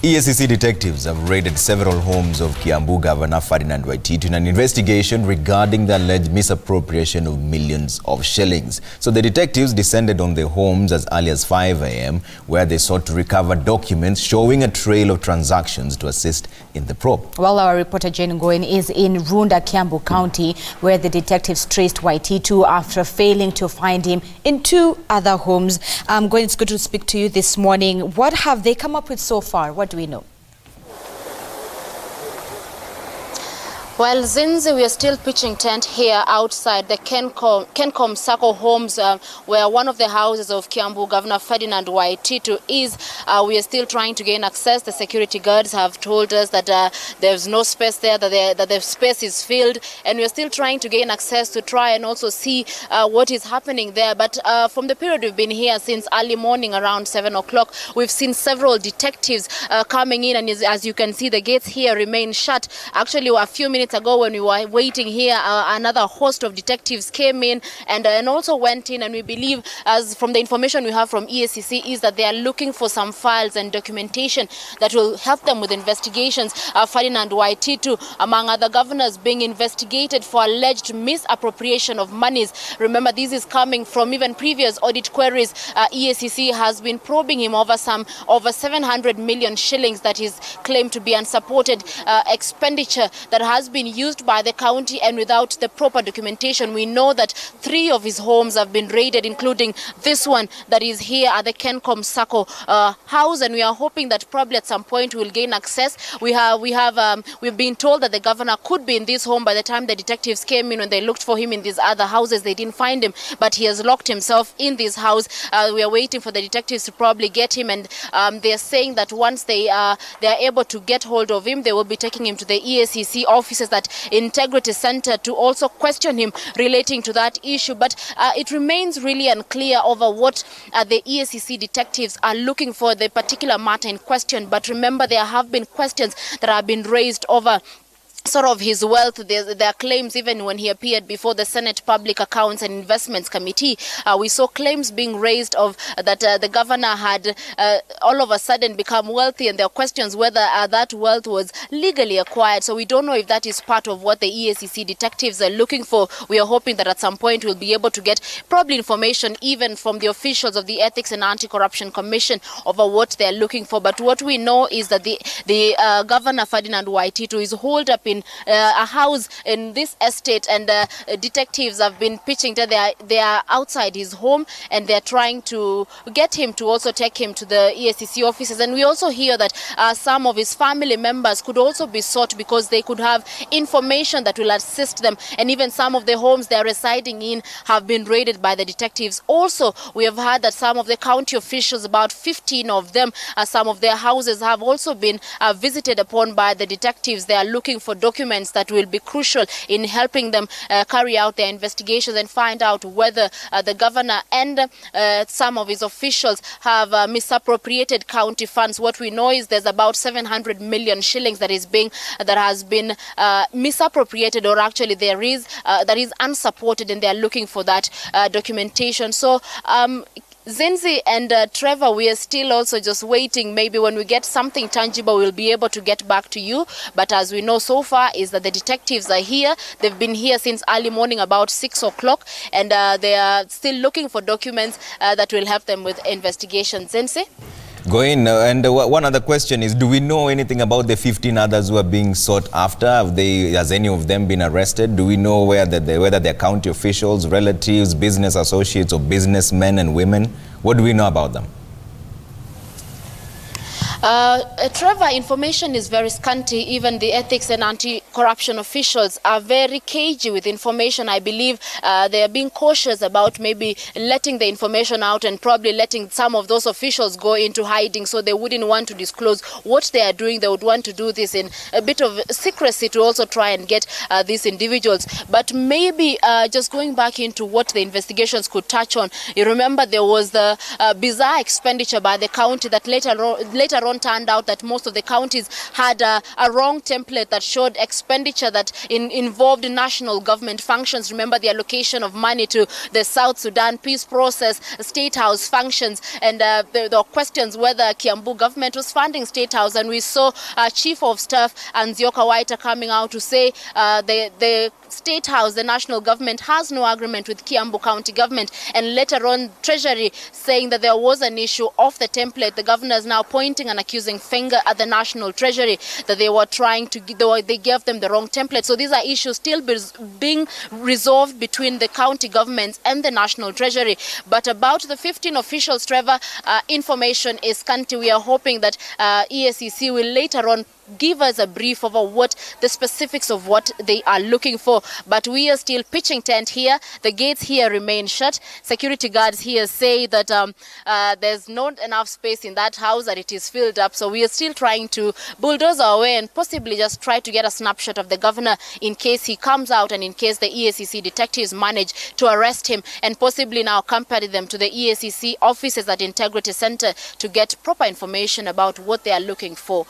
EACC detectives have raided several homes of Kiambu Governor Ferdinand Waititu in an investigation regarding the alleged misappropriation of millions of shillings. So the detectives descended on the homes as early as 5 a.m. where they sought to recover documents showing a trail of transactions to assist in the probe. Well, our reporter Jane Ngoen is in Runda, Kiambu County, where the detectives traced Waititu after failing to find him in 2 other homes. Ngoen, it's good to speak to you this morning. What have they come up with so far? What do we know? Well, Zinzi, we are still pitching tent here outside the Kencom Sacco homes, where one of the houses of Kiambu Governor Ferdinand Waititu is. We are still trying to gain access. The security guards have told us that there's no space there, that the space is filled, and we are still trying to gain access to try and also see what is happening there. But from the period we've been here since early morning around 7 o'clock, we've seen several detectives coming in, and as you can see, the gates here remain shut. Actually, a few minutes ago when we were waiting here, another host of detectives came in and also went in, and we believe, as from the information we have from EACC, is that they are looking for some files and documentation that will help them with investigations. Ferdinand Waititu, among other governors, being investigated for alleged misappropriation of monies. Remember, this is coming from even previous audit queries. EACC has been probing him over 700 million shillings that is claimed to be unsupported expenditure that has been used by the county and without the proper documentation. We know that 3 of his homes have been raided, including this one that is here at the Kencom Sacco house, and we are hoping that probably at some point we will gain access. We've been told that the governor could be in this home. By the time the detectives came in, when they looked for him in these other houses, they didn't find him, but he has locked himself in this house. We are waiting for the detectives to probably get him, and they are saying that once they are able to get hold of him, they will be taking him to the EACC offices at Integrity Center to also question him relating to that issue. But it remains really unclear over what the EACC detectives are looking for, the particular matter in question. But remember, there have been questions that have been raised over sort of his wealth. There are claims, even when he appeared before the Senate Public Accounts and Investments Committee, we saw claims being raised of that the governor had all of a sudden become wealthy, and there are questions whether that wealth was legally acquired. So we don't know if that is part of what the EACC detectives are looking for. We are hoping that at some point we'll be able to get probably information even from the officials of the Ethics and Anti-Corruption Commission over what they're looking for. But what we know is that the Governor Ferdinand Waititu is holed up in a house in this estate, and detectives have been pitching that they are outside his home, and they're trying to get him to also take him to the EACC offices. And we also hear that some of his family members could also be sought because they could have information that will assist them, and even some of the homes they're residing in have been raided by the detectives. Also, we have heard that some of the county officials, about 15 of them, some of their houses have also been visited upon by the detectives. They are looking for documents that will be crucial in helping them carry out their investigations and find out whether the governor and some of his officials have misappropriated county funds. What we know is there's about 700 million shillings that has been misappropriated, or actually there is that is unsupported, and they are looking for that documentation. So Zinzi and Trevor, we are still also just waiting. Maybe when we get something tangible, we'll be able to get back to you. But as we know so far is that the detectives are here. They've been here since early morning, about 6 o'clock, and they are still looking for documents that will help them with investigations. Zinzi? Going and one other question is, do we know anything about the 15 others who are being sought after? Has any of them been arrested? Do we know whether they're county officials, relatives, business associates, or businessmen and women? What do we know about them? Trevor, information is very scanty. Even the ethics and anti-corruption officials are very cagey with information. I believe they are being cautious about maybe letting the information out and probably letting some of those officials go into hiding, so they wouldn't want to disclose what they are doing. They would want to do this in a bit of secrecy to also try and get these individuals. But maybe just going back into what the investigations could touch on, you remember there was the bizarre expenditure by the county that later on on turned out that most of the counties had a wrong template that showed expenditure that involved national government functions. Remember the allocation of money to the South Sudan peace process, State House functions, and there were questions whether Kiambu government was funding State House. And we saw Chief of Staff Nzioka Waita coming out to say the State House, the national government, has no agreement with Kiambu County government, and later on Treasury saying that there was an issue of the template. The governor is now pointing an accusing finger at the National Treasury that they were trying to, they gave them the wrong template. So these are issues still being resolved between the county governments and the National Treasury. But about the 15 officials, Trevor, information is scanty. We are hoping that EACC will later on give us a brief over what the specifics of what they are looking for. But we are still pitching tent here. The gates here remain shut. Security guards here say that there's not enough space in that house, that it is filled up. So we are still trying to bulldoze our way and possibly just try to get a snapshot of the governor in case he comes out and in case the EACC detectives manage to arrest him, and possibly now accompany them to the EACC offices at Integrity Center to get proper information about what they are looking for.